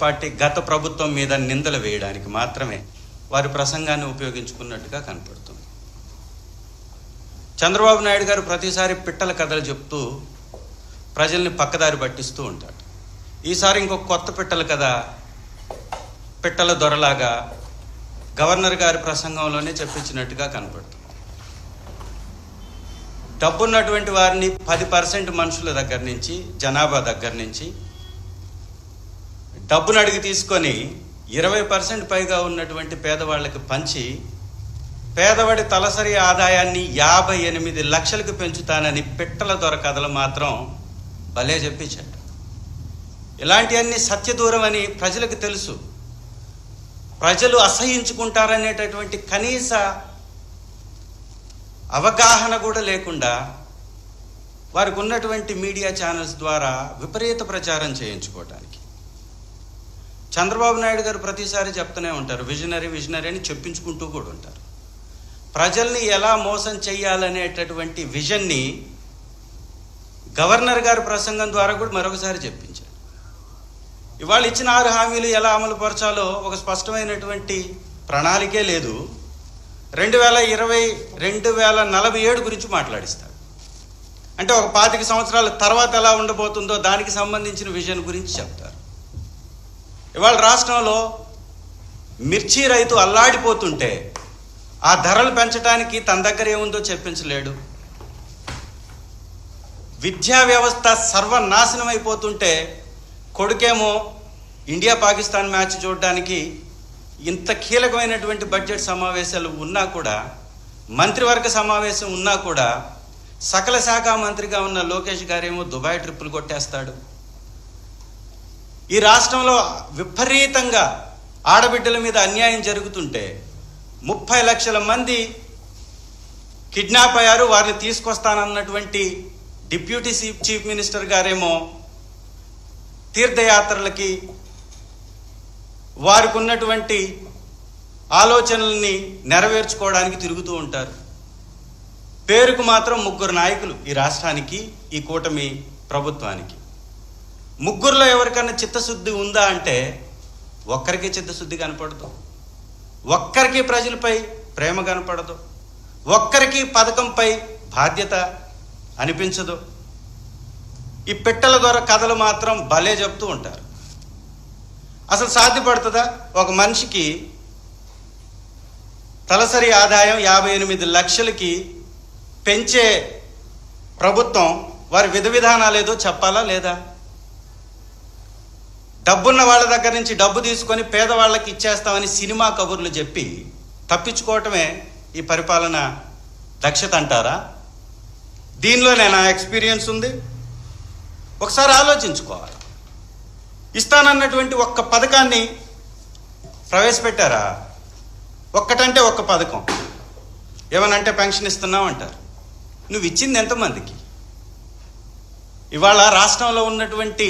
Party గత ప్రభుత్వం మీద నిందలు వేయడానికి మాత్రమే వారి ప్రసంగాన్ని ఉపయోగించుకున్నట్టుగా కనపడుతుంది. చంద్రబాబు నాయుడు గారు ప్రతిసారి పిట్టల కథలు చెప్తూ ప్రజల్ని పక్కదారి పట్టిస్తూ ఉంటాడు. ఈసారి ఇంకొక కొత్త పిట్టల కథ, పిట్టల దొరలాగా గవర్నర్ గారి ప్రసంగంలోనే చెప్పించినట్టుగా కనపడుతుంది. డబ్బున్నటువంటి వారిని 10% మనుషుల దగ్గర నుంచి, జనాభా దగ్గర నుంచి డబ్బును అడిగి తీసుకొని 20% పైగా ఉన్నటువంటి పేదవాళ్ళకి పంచి పేదవాడి తలసరి ఆదాయాన్ని 58 లక్షలకు పెంచుతానని పిట్టల దొర కథలు మాత్రం భలే చెప్పించాడు. ఇలాంటివన్నీ సత్యదూరం అని ప్రజలకు తెలుసు. ప్రజలు అసహించుకుంటారనేటటువంటి కనీస అవగాహన కూడా లేకుండా వారికి ఉన్నటువంటి మీడియా ఛానల్స్ ద్వారా విపరీత ప్రచారం చేయించుకోవడానికి చంద్రబాబు నాయుడు గారు ప్రతిసారి చెప్తూనే ఉంటారు, విజనరీ అని చెప్పించుకుంటూ కూడా ఉంటారు. ప్రజల్ని ఎలా మోసం చేయాలనేటటువంటి విజన్ని గవర్నర్ గారి ప్రసంగం ద్వారా కూడా మరొకసారి చెప్పించారు. ఇవాళ ఇచ్చిన 6 హామీలు ఎలా అమలు పరచాలో ఒక స్పష్టమైనటువంటి ప్రణాళికే లేదు. 2047 గురించి మాట్లాడిస్తారు. అంటే ఒక 25 సంవత్సరాల తర్వాత ఎలా ఉండబోతుందో దానికి సంబంధించిన విజన్ గురించి చెప్తారు. ఇవాళ రాష్ట్రంలో మిర్చి రైతు అల్లాడిపోతుంటే ఆ ధరలు పెంచడానికి తన దగ్గర ఏముందో చెప్పించలేడు. విద్యా వ్యవస్థ సర్వనాశనం అయిపోతుంటే కొడుకేమో ఇండియా పాకిస్తాన్ మ్యాచ్ చూడడానికి ఇంత కీలకమైనటువంటి బడ్జెట్ సమావేశాలు ఉన్నా కూడా, మంత్రివర్గ సమావేశం ఉన్నా కూడా సకల శాఖ మంత్రిగా ఉన్న లోకేష్ గారేమో దుబాయ్ ట్రిప్పులు కొట్టేస్తాడు. ఈ రాష్ట్రంలో విపరీతంగా ఆడబిడ్డల మీద అన్యాయం జరుగుతుంటే 30 లక్షల మంది కిడ్నాప్ అయ్యారు, వారిని తీసుకొస్తానన్నటువంటి డిప్యూటీ చీఫ్ మినిస్టర్ గారేమో తీర్థయాత్రలకి వారికి ఉన్నటువంటి ఆలోచనల్ని నెరవేర్చుకోవడానికి తిరుగుతూ ఉంటారు. పేరుకు మాత్రం 3 నాయకులు ఈ రాష్ట్రానికి, ఈ కూటమి ప్రభుత్వానికి. 3లో ఎవరికన్నా చిత్తశుద్ధి ఉందా అంటే ఒక్కరికి చిత్తశుద్ధి కనపడదు, ఒక్కరికి ప్రజలపై ప్రేమ కనపడదు, ఒక్కరికి పథకంపై బాధ్యత అనిపించదు. ఈ పిట్టల ద్వారా కథలు మాత్రం భలే చెప్తూ ఉంటారు. అసలు సాధ్యపడుతుందా? ఒక మనిషికి తలసరి ఆదాయం 58 లక్షలకి పెంచే ప్రభుత్వం వారి విధానాలు ఏదో చెప్పాలా లేదా? డబ్బున్న వాళ్ళ దగ్గర నుంచి డబ్బు తీసుకొని పేదవాళ్ళకి ఇచ్చేస్తామని సినిమా కబుర్లు చెప్పి తప్పించుకోవటమే ఈ పరిపాలన దక్షత అంటారా? దీనిలోనే నా ఎక్స్పీరియన్స్ ఉంది. ఒకసారి ఆలోచించుకోవాలి. ఇస్తానన్నటువంటి ఒక్క పథకాన్ని ప్రవేశపెట్టారా? ఒక్కటంటే ఒక్క పథకం. ఏమనంటే పెన్షన్ ఇస్తున్నావు అంటారు. నువ్వు ఇచ్చింది ఎంతమందికి? ఇవాళ రాష్ట్రంలో ఉన్నటువంటి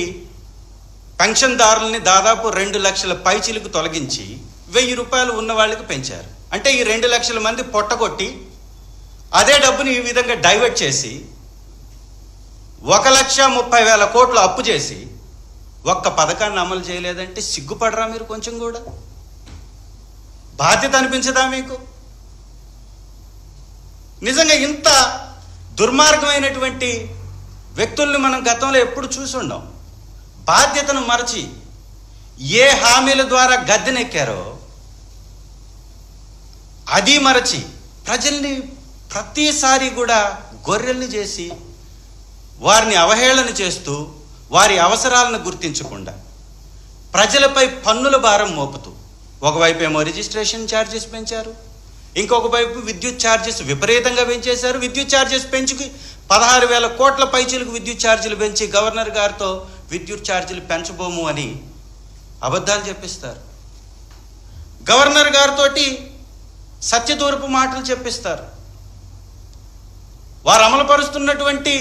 పెన్షన్దారుల్ని దాదాపు 2 లక్షల పైచిలకు తొలగించి 1000 రూపాయలు ఉన్న వాళ్ళకి పెంచారు. అంటే ఈ 2 లక్షల మంది పొట్టగొట్టి అదే డబ్బుని ఈ విధంగా డైవర్ట్ చేసి 1,30,000 కోట్లు అప్పు చేసి ఒక్క పథకాన్ని అమలు చేయలేదంటే సిగ్గుపడరా మీరు? కొంచెం కూడా బాధ్యత అనిపించదా మీకు? నిజంగా ఇంత దుర్మార్గమైనటువంటి వ్యక్తుల్ని మనం గతంలో ఎప్పుడు చూసి ఉండం. బాధ్యతను మరచి ఏ హామీల ద్వారా గద్దెనెక్కారో అది మరచి ప్రజల్ని ప్రతిసారి కూడా గొర్రెల్ని చేసి వారిని అవహేళన చేస్తూ వారి అవసరాలను గుర్తించకుండా ప్రజలపై పన్నుల భారం మోపుతూ ఒకవైపు ఏమో రిజిస్ట్రేషన్ ఛార్జెస్ పెంచారు, ఇంకొక వైపు విద్యుత్ ఛార్జెస్ విపరీతంగా పెంచేశారు. విద్యుత్ ఛార్జెస్ పెంచుకి 16,000 కోట్ల పైచీలకు విద్యుత్ ఛార్జీలు పెంచి గవర్నర్ గారితో విద్యుత్ ఛార్జీలు పెంచబోము అని అబద్ధాలు చెప్పిస్తారు. గవర్నర్ గారితో సత్యదూరపు మాటలు చెప్పిస్తారు. వారు అమలుపరుస్తున్నటువంటి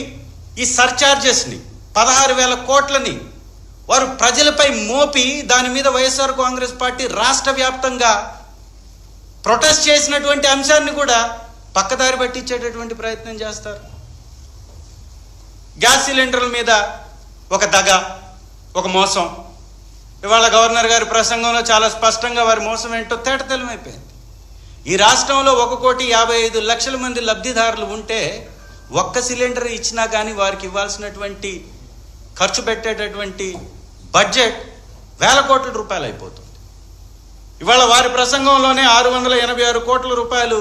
ఈ సర్ఛార్జెస్ని 16,000 కోట్లని వారు ప్రజలపై మోపి దాని మీద వైఎస్ఆర్ కాంగ్రెస్ పార్టీ రాష్ట్ర వ్యాప్తంగా ప్రొటెస్ట్ చేసినటువంటి అంశాన్ని కూడా పక్కదారి పట్టించేటటువంటి ప్రయత్నం చేస్తారు. గ్యాస్ సిలిండర్ల మీద ఒక దగ, ఒక మోసం, ఇవాళ గవర్నర్ గారి ప్రసంగంలో చాలా స్పష్టంగా వారి మోసం ఏంటో తేటతెల్లమైపోయింది. ఈ రాష్ట్రంలో 1,55,00,000 మంది లబ్ధిదారులు ఉంటే ఒక్క సిలిండర్ ఇచ్చినా కానీ వారికి ఇవ్వాల్సినటువంటి ఖర్చు పెట్టేటటువంటి బడ్జెట్ వేల కోట్ల రూపాయలు అయిపోతుంది. ఇవాళ వారి ప్రసంగంలోనే 686 కోట్ల రూపాయలు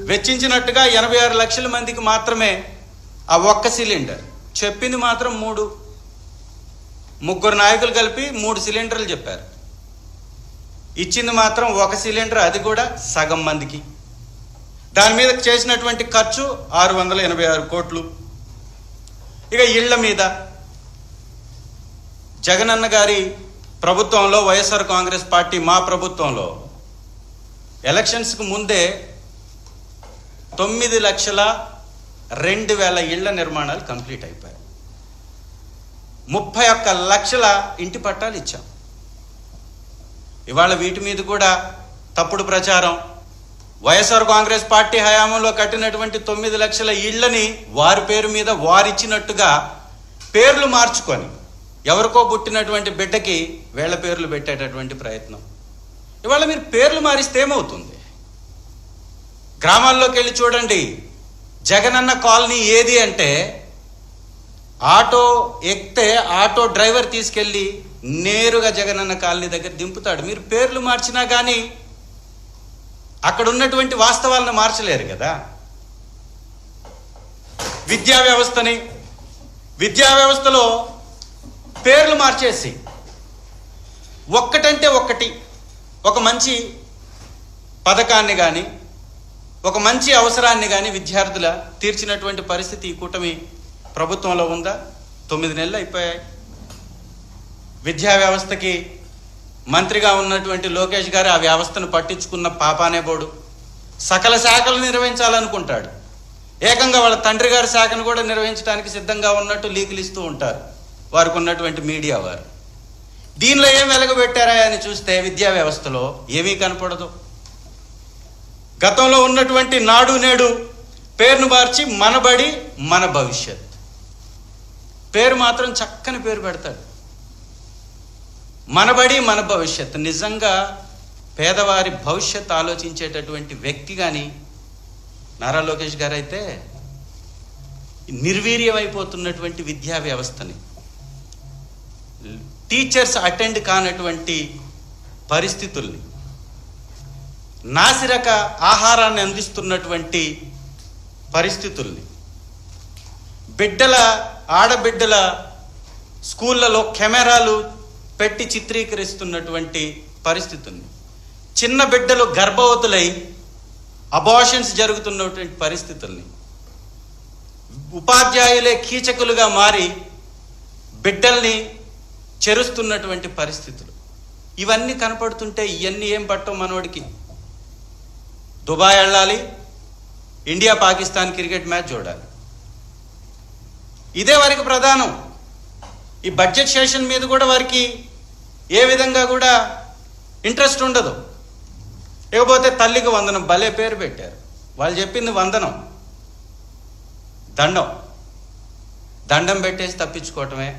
వెచ్చించినట్టుగా 86 లక్షల మందికి మాత్రమే ఆ ఒక్క సిలిండర్. చెప్పింది మాత్రం ముగ్గురు నాయకులు కలిపి 3 సిలిండర్లు చెప్పారు. ఇచ్చింది మాత్రం ఒక సిలిండర్, అది కూడా సగం మందికి. దాని మీద చేసినటువంటి ఖర్చు 686 కోట్లు. ఇక ఇళ్ల మీద జగనన్న గారి ప్రభుత్వంలో, వైఎస్ఆర్ కాంగ్రెస్ పార్టీ మా ప్రభుత్వంలో ఎలక్షన్స్కి ముందే 9,02,000 ఇళ్ల నిర్మాణాలు కంప్లీట్ అయిపోయాయి. 31 లక్షల ఇంటి పట్టాలు ఇచ్చాం. ఇవాళ వీటి మీద కూడా తప్పుడు ప్రచారం. వైఎస్ఆర్ కాంగ్రెస్ పార్టీ హయాంలో కట్టినటువంటి 9 లక్షల ఇళ్లని వారి పేరు మీద వారిచ్చినట్టుగా పేర్లు మార్చుకొని ఎవరికో పుట్టినటువంటి బిడ్డకి వేళ్ల పేర్లు పెట్టేటటువంటి ప్రయత్నం. ఇవాళ మీరు పేర్లు మారిస్తే ఏమవుతుంది? గ్రామాల్లోకి వెళ్ళి చూడండి. జగనన్న కాలనీ ఏది అంటే ఆటో ఎక్కితే ఆటో డ్రైవర్ తీసుకెళ్ళి నేరుగా జగనన్న కాలనీ దగ్గర దింపుతాడు. మీరు పేర్లు మార్చినా కానీ అక్కడ ఉన్నటువంటి వాస్తవాలను మార్చలేరు కదా. విద్యా వ్యవస్థలో పేర్లు మార్చేసి ఒక్కటంటే ఒక్కటి ఒక మంచి పథకాన్ని కానీ ఒక మంచి అవసరాన్ని కానీ విద్యార్థుల తీర్చినటువంటి పరిస్థితి ఈ కూటమి ప్రభుత్వంలో ఉందా? 9 నెలలు అయిపోయాయి. విద్యా వ్యవస్థకి మంత్రిగా ఉన్నటువంటి లోకేష్ గారు ఆ వ్యవస్థను పట్టించుకున్న పాపానే పోడు. సకల శాఖలు నిర్వహించాలనుకుంటాడు. ఏకంగా వాళ్ళ తండ్రి గారి శాఖను కూడా నిర్వహించడానికి సిద్ధంగా ఉన్నట్టు లీకులు ఇస్తూ ఉంటారు వారికి ఉన్నటువంటి మీడియా వారు. దీనిలో ఏం వెలగబెట్టారా అని చూస్తే విద్యా వ్యవస్థలో ఏమీ కనపడదు. గతంలో ఉన్నటువంటి నాడు నేడు పేరును మార్చి మనబడి మన భవిష్యత్ పేరు మాత్రం చక్కని పేరు పెడతాడు. మనబడి మన భవిష్యత్. నిజంగా పేదవారి భవిష్యత్ ఆలోచించేటటువంటి వ్యక్తి కానీ నారా లోకేష్ గారు అయితే నిర్వీర్యమైపోతున్నటువంటి విద్యా వ్యవస్థని, టీచర్స్ అటెండ్ కానటువంటి పరిస్థితుల్ని, నాసిరక ఆహారాన్ని అందిస్తున్నటువంటి పరిస్థితుల్ని, ఆడబిడ్డల స్కూళ్ళలో కెమెరాలు పెట్టి చిత్రీకరిస్తున్నటువంటి పరిస్థితుల్ని, చిన్న బిడ్డలు గర్భవతులై అబార్షన్స్ జరుగుతున్నటువంటి పరిస్థితుల్ని, ఉపాధ్యాయులే కీచకులుగా మారి బిడ్డల్ని చెరుస్తున్నటువంటి పరిస్థితులు ఇవన్నీ కనపడుతుంటే ఇవన్నీ ఏం పట్టం మనోడికి? దుబాయ్ వెళ్ళాలి, ఇండియా పాకిస్తాన్ క్రికెట్ మ్యాచ్ చూడాలి. ఇదే వారికి ప్రధానం. ఈ బడ్జెట్ సెషన్ మీద కూడా వారికి ఏ విధంగా కూడా ఇంట్రెస్ట్ ఉండదు. ఇకపోతే తల్లికి వందనం భలే పేరు పెట్టారు. వాళ్ళు చెప్పింది వందనం, దండం పెట్టేసి తప్పించుకోవటమే.